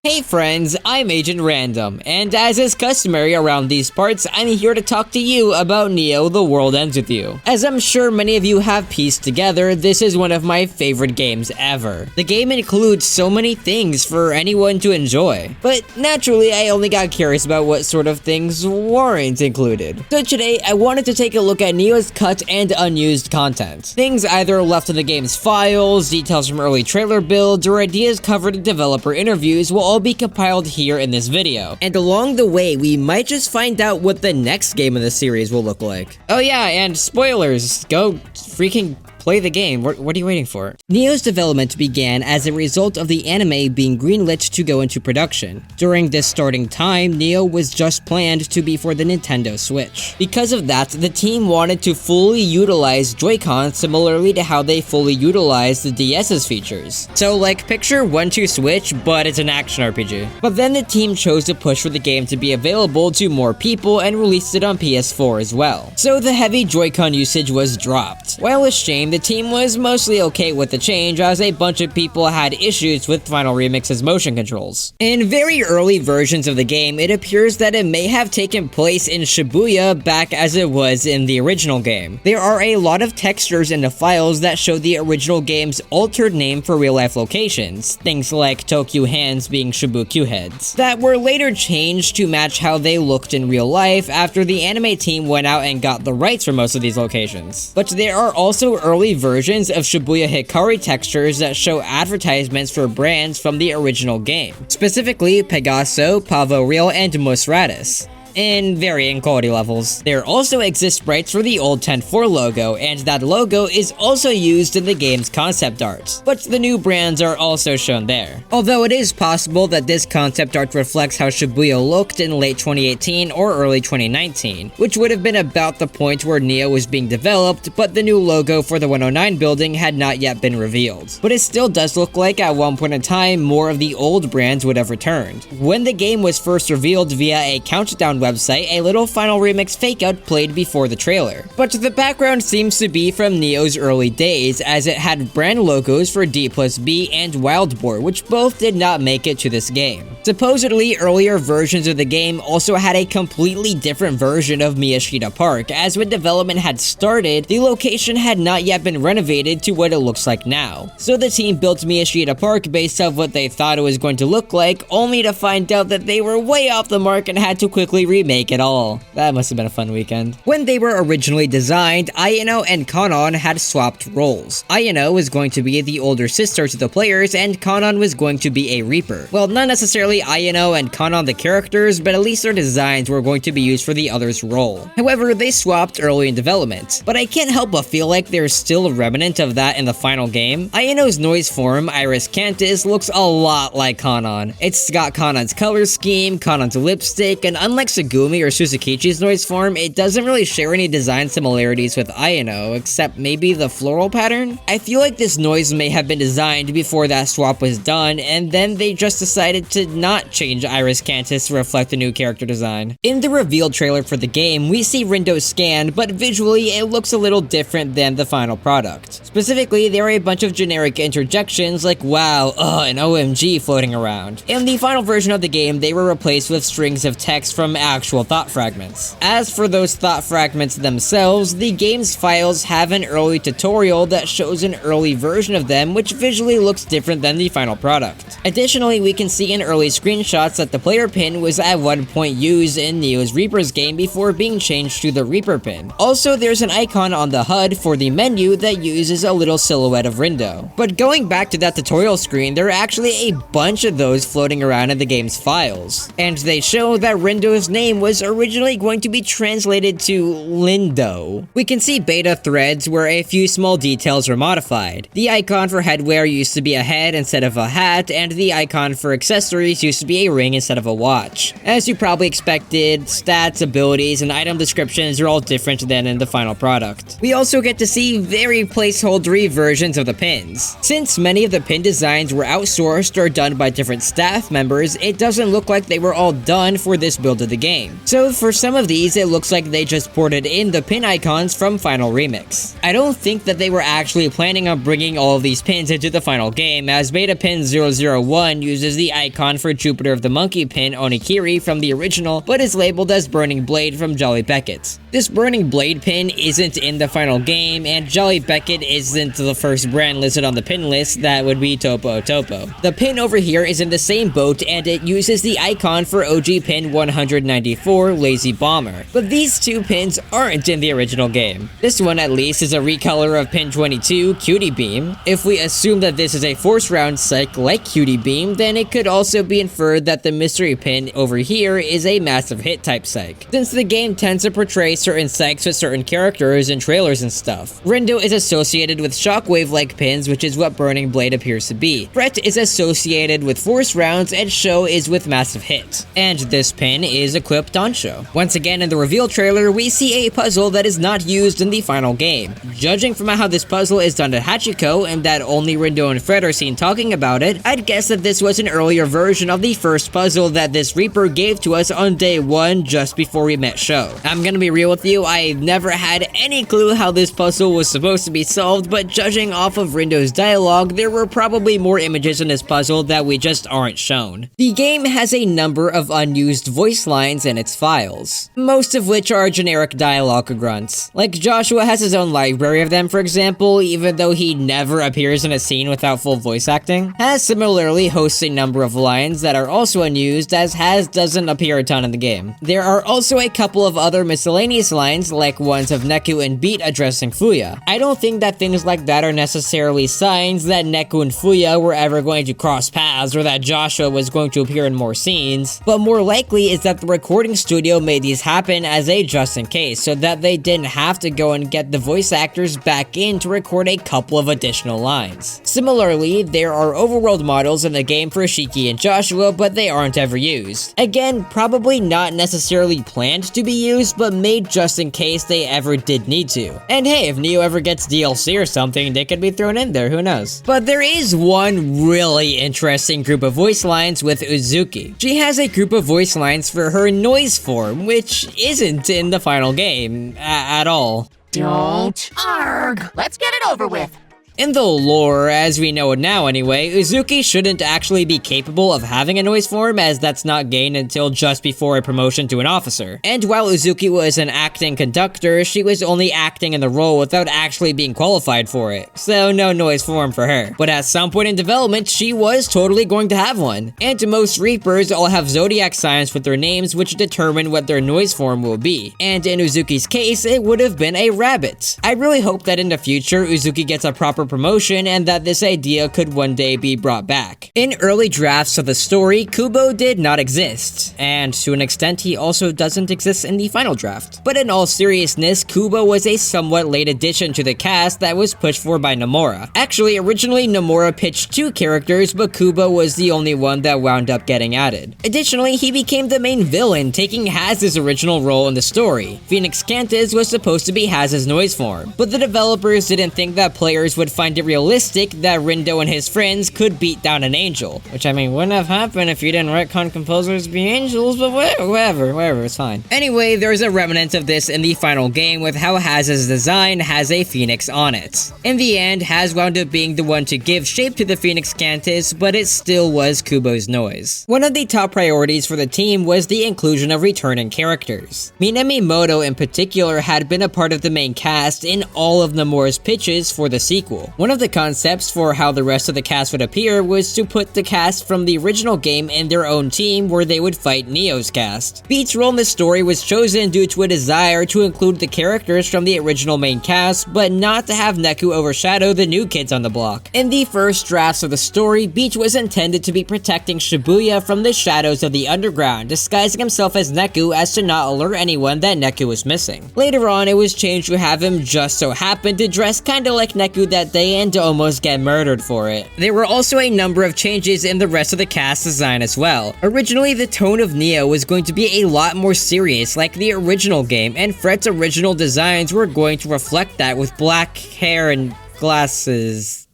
Hey friends, I'm Agent Random, and as is customary around these parts, I'm here to talk to you about Neo: The World Ends With You. As I'm sure many of you have pieced together, this is one of my favorite games ever. The game includes so many things for anyone to enjoy, but naturally I only got curious about what sort of things weren't included. So today I wanted to take a look at Neo's cut and unused content. Things either left in the game's files, details from early trailer builds, or ideas covered in developer interviews will all be compiled here in this video. And along the way, we might just find out what the next game in the series will look like. Oh yeah, and spoilers, go freaking play the game. What are you waiting for? Neo's development began as a result of the anime being greenlit to go into production. During this starting time, Neo was just planned to be for the Nintendo Switch. Because of that, the team wanted to fully utilize Joy-Con similarly to how they fully utilized the DS's features. So like picture 1-2 Switch, but it's an action RPG. But then the team chose to push for the game to be available to more people and released it on PS4 as well. So the heavy Joy-Con usage was dropped. While a shame, the team was mostly okay with the change as a bunch of people had issues with Final Remix's motion controls. In very early versions of the game, it appears that it may have taken place in Shibuya back as it was in the original game. There are a lot of textures in the files that show the original game's altered name for real-life locations, things like Tokyo Hands being Shibuku heads, that were later changed to match how they looked in real life after the anime team went out and got the rights for most of these locations. But there are also early versions of Shibuya Hikari textures that show advertisements for brands from the original game, specifically Pegaso, Pavo Real, and Musratis, in varying quality levels. There also exist sprites for the old 10-4 logo, and that logo is also used in the game's concept art, but the new brands are also shown there. Although it is possible that this concept art reflects how Shibuya looked in late 2018 or early 2019, which would have been about the point where Neo was being developed, but the new logo for the 109 building had not yet been revealed. But it still does look like at one point in time more of the old brands would have returned. When the game was first revealed via a countdown website, a little Final Remix fakeout played before the trailer. But the background seems to be from Neo's early days, as it had brand logos for D+B and Wild Boar, which both did not make it to this game. Supposedly, earlier versions of the game also had a completely different version of Miyashita Park, as when development had started, the location had not yet been renovated to what it looks like now. So the team built Miyashita Park based off what they thought it was going to look like, only to find out that they were way off the mark and had to quickly remake it all. That must have been a fun weekend. When they were originally designed, Ayano and Kanon had swapped roles. Ayano was going to be the older sister to the players, and Kanon was going to be a Reaper. Well, not necessarily Ayano and Kanon the characters, but at least their designs were going to be used for the other's role. However, they swapped early in development, but I can't help but feel like there's still a remnant of that in the final game. Ayano's noise form, Iris Cantus, looks a lot like Kanon. It's got Kanon's color scheme, Kanon's lipstick, and unlike Sugumi or Suzukichi's noise form, it doesn't really share any design similarities with Ayano, except maybe the floral pattern? I feel like this noise may have been designed before that swap was done, and then they just decided to not change Iris Cantus to reflect the new character design. In the reveal trailer for the game, we see Rindo scanned, but visually it looks a little different than the final product. Specifically, there are a bunch of generic interjections like wow, and OMG floating around. In the final version of the game, they were replaced with strings of text from actual thought fragments. As for those thought fragments themselves, the game's files have an early tutorial that shows an early version of them, which visually looks different than the final product. Additionally, we can see in early screenshots that the player pin was at one point used in Neo's Reaper's game before being changed to the Reaper pin. Also, there's an icon on the HUD for the menu that uses a little silhouette of Rindo. But going back to that tutorial screen, there are actually a bunch of those floating around in the game's files. And they show that Rindo's name was originally going to be translated to Lindo. We can see beta threads where a few small details were modified. The icon for headwear used to be a head instead of a hat, and the icon for accessories used to be a ring instead of a watch. As you probably expected, stats, abilities, and item descriptions are all different than in the final product. We also get to see very placeholdery versions of the pins. Since many of the pin designs were outsourced or done by different staff members, it doesn't look like they were all done for this build of the game. game. So for some of these, it looks like they just ported in the pin icons from Final Remix. I don't think that they were actually planning on bringing all of these pins into the final game, as Beta Pin 001 uses the icon for Jupiter of the Monkey pin Onikiri from the original, but is labeled as Burning Blade from Jolly Beckett. This Burning Blade pin isn't in the final game, and Jolly Beckett isn't the first brand listed on the pin list. That would be Topo Topo. The pin over here is in the same boat, and it uses the icon for OG pin 194 Lazy Bomber, but these two pins aren't in the original game. This one at least is a recolor of pin 22 Cutie Beam. If we assume that this is a force round psych like Cutie Beam, then it could also be inferred that the mystery pin over here is a massive hit type psych, since the game tends to portray certain psychs with certain characters in trailers and stuff. Rindo is associated with shockwave like pins, which is what Burning Blade appears to be. Fret is associated with force rounds, and Show is with massive hit. And this pin is equipped on Show. Once again, in the reveal trailer, we see a puzzle that is not used in the final game. Judging from how this puzzle is done to Hachiko, and that only Rindo and Fred are seen talking about it, I'd guess that this was an earlier version of the first puzzle that this Reaper gave to us on day 1 just before we met Show. I'm gonna be real with you, I've never had any clue how this puzzle was supposed to be solved, but judging off of Rindo's dialogue, there were probably more images in this puzzle that we just aren't shown. The game has a number of unused voice lines in its files, most of which are generic dialogue grunts. Like Joshua has his own library of them, for example, even though he never appears in a scene without full voice acting. Has similarly hosts a number of lines that are also unused, as Has doesn't appear a ton in the game. There are also a couple of other miscellaneous lines, like ones of Neku and Beat addressing Fuya. I don't think that things like that are necessarily signs that Neku and Fuya were ever going to cross paths or that Joshua was going to appear in more scenes, but more likely is that the recording studio made these happen as a just in case, so that they didn't have to go and get the voice actors back in to record a couple of additional lines. Similarly, there are overworld models in the game for Shiki and Joshua, but they aren't ever used. Again, probably not necessarily planned to be used, but made just in case they ever did need to. And hey, if Neo ever gets DLC or something, they could be thrown in there, who knows. But there is one really interesting group of voice lines with Uzuki. She has a group of voice lines for her noise form, which isn't in the final game at all. Don't arg! Let's get it over with! In the lore, as we know it now anyway, Uzuki shouldn't actually be capable of having a noise form, as that's not gained until just before a promotion to an officer. And while Uzuki was an acting conductor, she was only acting in the role without actually being qualified for it, so no noise form for her. But at some point in development, she was totally going to have one. And most Reapers all have zodiac signs with their names, which determine what their noise form will be. And in Uzuki's case, it would have been a rabbit. I really hope that in the future, Uzuki gets a proper promotion and that this idea could one day be brought back. In early drafts of the story, Kubo did not exist, and to an extent he also doesn't exist in the final draft. But in all seriousness, Kubo was a somewhat late addition to the cast that was pushed for by Nomura. Actually, originally Nomura pitched 2 characters, but Kubo was the only one that wound up getting added. Additionally, he became the main villain, taking Haz's original role in the story. Phoenix Cantus was supposed to be Haz's noise form, but the developers didn't think that players would find it realistic that Rindo and his friends could beat down an angel. Which, I mean, wouldn't have happened if you didn't retcon composers be angels, but whatever, it's fine. Anyway, there's a remnant of this in the final game with how Haz's design has a phoenix on it. In the end, Haz wound up being the one to give shape to the Phoenix Cantus, but it still was Kubo's noise. One of the top priorities for the team was the inclusion of returning characters. Minami Moto in particular had been a part of the main cast in all of Nomura's pitches for the sequel. One of the concepts for how the rest of the cast would appear was to put the cast from the original game in their own team where they would fight Neo's cast. Beat's role in the story was chosen due to a desire to include the characters from the original main cast, but not to have Neku overshadow the new kids on the block. In the first drafts of the story, Beach was intended to be protecting Shibuya from the shadows of the underground, disguising himself as Neku as to not alert anyone that Neku was missing. Later on, it was changed to have him just so happen to dress kinda like Neku that day and to almost get murdered for it. There were also a number of changes in the rest of the cast design as well. Originally, the tone of Neo was going to be a lot more serious like the original game, and Fred's original designs were going to reflect that with black hair and glasses.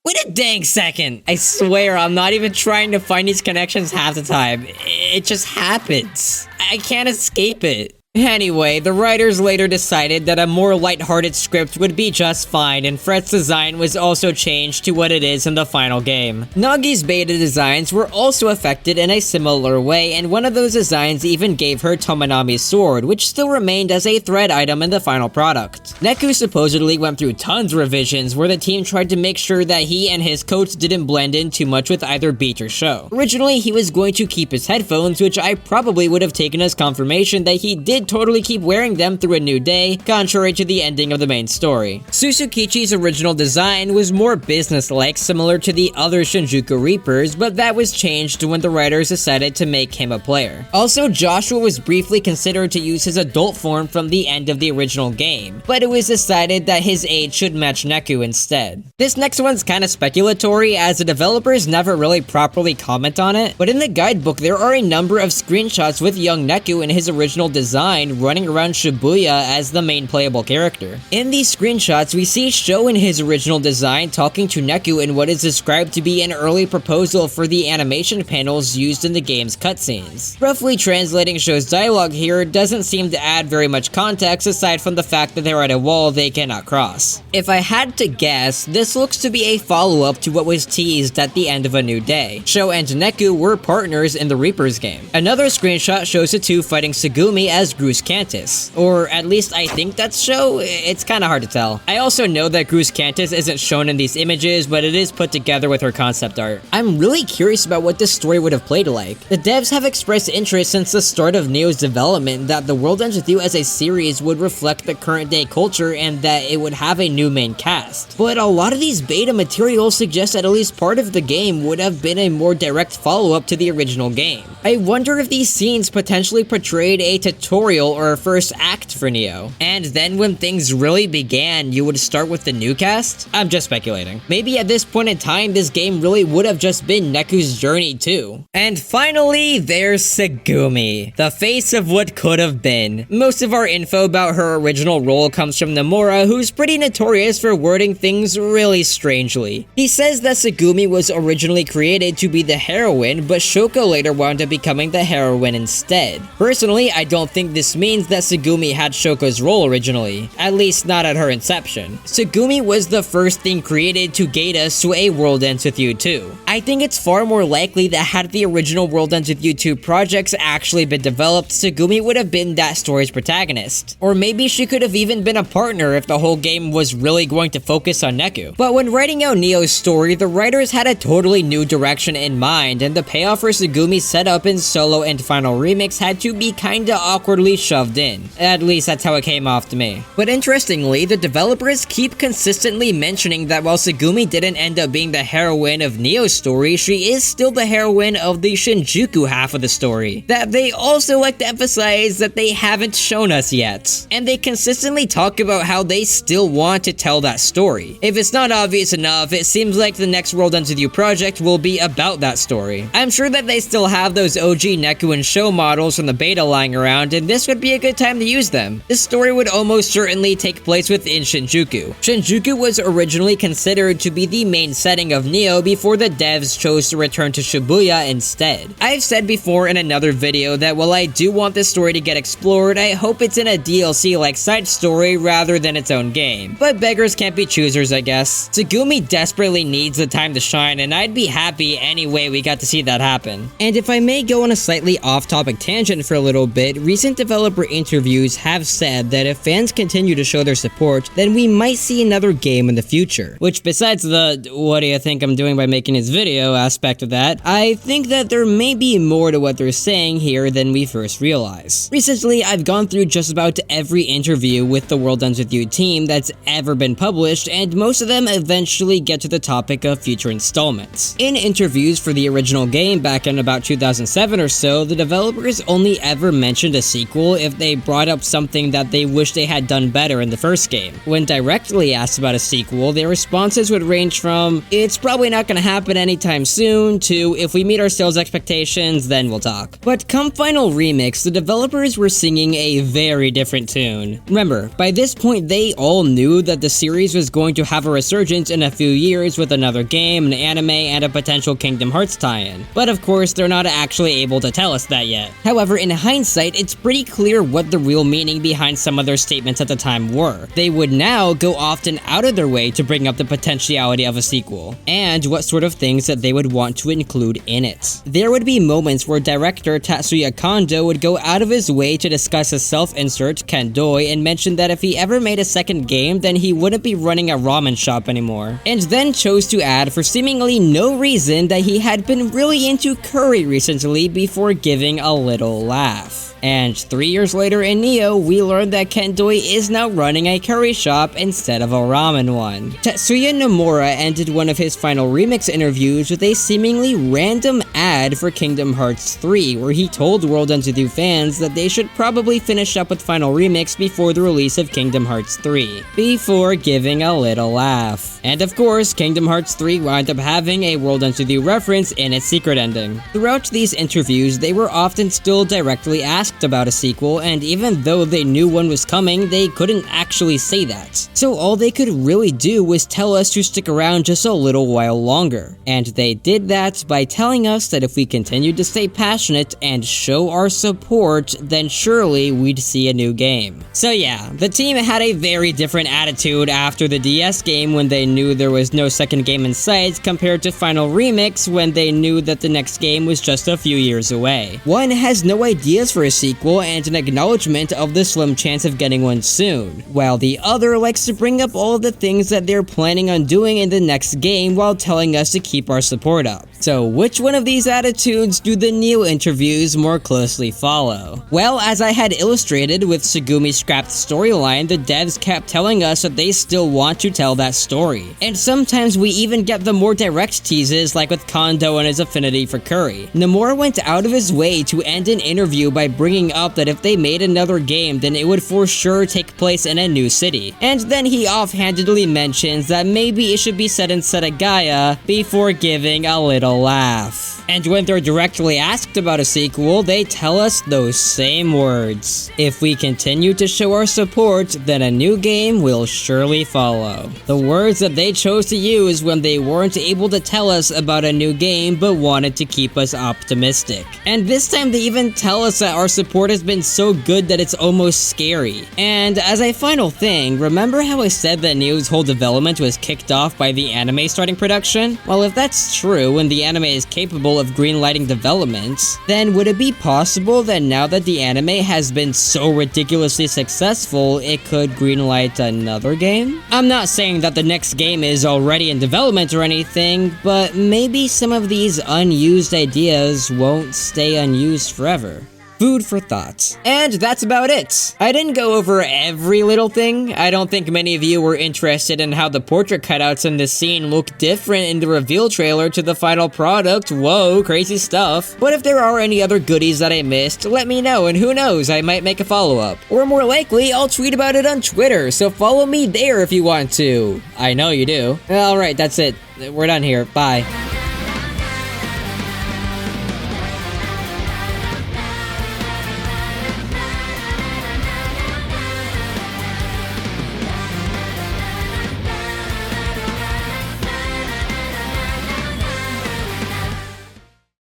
Wait a dang second! I swear I'm not even trying to find these connections half the time. It just happens. I can't escape it. Anyway, the writers later decided that a more lighthearted script would be just fine, and Fret's design was also changed to what it is in the final game. Nagi's beta designs were also affected in a similar way, and one of those designs even gave her Tomonami's sword, which still remained as a thread item in the final product. Neku supposedly went through tons of revisions where the team tried to make sure that he and his coats didn't blend in too much with either beat or show. Originally, he was going to keep his headphones, which I probably would have taken as confirmation that he did totally keep wearing them through a new day, contrary to the ending of the main story. Susukichi's original design was more business-like, similar to the other Shinjuku Reapers, but that was changed when the writers decided to make him a player. Also, Joshua was briefly considered to use his adult form from the end of the original game, but it was decided that his age should match Neku instead. This next one's kinda speculatory, as the developers never really properly comment on it, but in the guidebook there are a number of screenshots with young Neku in his original design running around Shibuya as the main playable character. In these screenshots, we see Sho in his original design talking to Neku in what is described to be an early proposal for the animation panels used in the game's cutscenes. Roughly translating Sho's dialogue here doesn't seem to add very much context aside from the fact that they're at a wall they cannot cross. If I had to guess, this looks to be a follow-up to what was teased at the end of A New Day. Sho and Neku were partners in the Reapers game. Another screenshot shows the two fighting Tsugumi as Gruus Cantus. Or at least I think that's Sho, it's kinda hard to tell. I also know that Gruus Cantus isn't shown in these images, but it is put together with her concept art. I'm really curious about what this story would have played like. The devs have expressed interest since the start of Neo's development that The World Ends With You as a series would reflect the current day culture and that it would have a new main cast. But a lot of these beta materials suggest that at least part of the game would have been a more direct follow-up to the original game. I wonder if these scenes potentially portrayed a tutorial or a first act for Neo. And then when things really began, you would start with the new cast? I'm just speculating. Maybe at this point in time, this game really would have just been Neku's journey too. And finally, there's Tsugumi, the face of what could have been. Most of our info about her original role comes from Nomura, who's pretty notorious for wording things really strangely. He says that Tsugumi was originally created to be the heroine, but Shoko later wound up becoming the heroine instead. Personally, I don't think this means that Tsugumi had Shoko's role originally, at least not at her inception. Tsugumi was the first thing created to gate us to A World Ends With You 2. I think it's far more likely that had the original World Ends With You 2 projects actually been developed, Tsugumi would have been that story's protagonist. Or maybe she could have even been a partner if the whole game was really going to focus on Neku. But when writing out Neo's story, the writers had a totally new direction in mind, and the payoff for Tsugumi's setup in Solo and Final Remix had to be kinda awkwardly shoved in. At least that's how it came off to me. But interestingly, the developers keep consistently mentioning that while Tsugumi didn't end up being the heroine of Neo's story, she is still the heroine of the Shinjuku half of the story. That they also like to emphasize that they haven't shown us yet. And they consistently talk about how they still want to tell that story. If it's not obvious enough, it seems like the next World Ends With You project will be about that story. I'm sure that they still have those OG Neku and Sho models from the beta lying around, and this would be a good time to use them. This story would almost certainly take place within Shinjuku. Shinjuku was originally considered to be the main setting of Neo before the devs chose to return to Shibuya instead. I've said before in another video that while I do want this story to get explored, I hope it's in a DLC-like side story rather than its own game. But beggars can't be choosers, I guess. Tsugumi desperately needs the time to shine, and I'd be happy any way we got to see that happen. And if I may go on a slightly off-topic tangent for a little bit, recent developer interviews have said that if fans continue to show their support, then we might see another game in the future. Which, besides the "what do you think I'm doing by making this video" aspect of that, I think that there may be more to what they're saying here than we first realize. Recently, I've gone through just about every interview with the World Ends With You team that's ever been published, and most of them eventually get to the topic of future installments. In interviews for the original game back in about 2007 or so, the developers only ever mentioned a sequel sequel if they brought up something that they wish they had done better in the first game. When directly asked about a sequel, their responses would range from, "It's probably not gonna happen anytime soon," to, "If we meet our sales expectations, then we'll talk." But come Final Remix, the developers were singing a very different tune. Remember, by this point they all knew that the series was going to have a resurgence in a few years with another game, an anime, and a potential Kingdom Hearts tie-in. But of course, they're not actually able to tell us that yet. However, in hindsight, it's pretty clear what the real meaning behind some of their statements at the time were. They would now go often out of their way to bring up the potentiality of a sequel, and what sort of things that they would want to include in it. There would be moments where director Tatsuya Kondo would go out of his way to discuss his self-insert, Kendoi, and mention that if he ever made a second game, then he wouldn't be running a ramen shop anymore. And then chose to add, for seemingly no reason, that he had been really into curry recently before giving a little laugh. And 3 years later in Neo, we learned that Kendoi is now running a curry shop instead of a ramen one. Tetsuya Nomura ended one of his Final Remix interviews with a seemingly random ad for Kingdom Hearts 3, where he told World Ends With You fans that they should probably finish up with Final Remix before the release of Kingdom Hearts 3, before giving a little laugh. And of course, Kingdom Hearts 3 wound up having a World Ends With You reference in its secret ending. Throughout these interviews, they were often still directly asked about a sequel, and even though they knew one was coming, they couldn't actually say that. So all they could really do was tell us to stick around just a little while longer. And they did that by telling us that if we continued to stay passionate and show our support, then surely we'd see a new game. So yeah, the team had a very different attitude after the DS game when they knew there was no second game in sight, compared to Final Remix when they knew that the next game was just a few years away. One has no ideas for a sequel and an acknowledgement of the slim chance of getting one soon, while the other likes to bring up all of the things that they're planning on doing in the next game while telling us to keep our support up. So which one of these attitudes do the Neo interviews more closely follow? Well, as I had illustrated with Sugumi's scrapped storyline, the devs kept telling us that they still want to tell that story. And sometimes we even get the more direct teases, like with Kondo and his affinity for curry. Nomura went out of his way to end an interview by bringing up that if they made another game, then it would for sure take place in a new city. And then he offhandedly mentions that maybe it should be set in Setagaya before giving a little laugh. And when they're directly asked about a sequel, they tell us those same words. If we continue to show our support, then a new game will surely follow. The words that they chose to use when they weren't able to tell us about a new game but wanted to keep us optimistic. And this time they even tell us that our support has been so good that it's almost scary. And as a final thing, remember how I said that Neo's whole development was kicked off by the anime starting production? Well, if that's true and the anime is capable of greenlighting development, then would it be possible that now that the anime has been so ridiculously successful, it could greenlight another game? I'm not saying that the next game is already in development or anything, but maybe some of these unused ideas won't stay unused forever. Food for thought. And that's about it. I didn't go over every little thing. I don't think many of you were interested in how the portrait cutouts in this scene look different in the reveal trailer to the final product. Whoa, crazy stuff. But if there are any other goodies that I missed, let me know, and who knows, I might make a follow-up. Or more likely, I'll tweet about it on Twitter, so follow me there if you want to. I know you do. Alright, that's it. We're done here. Bye.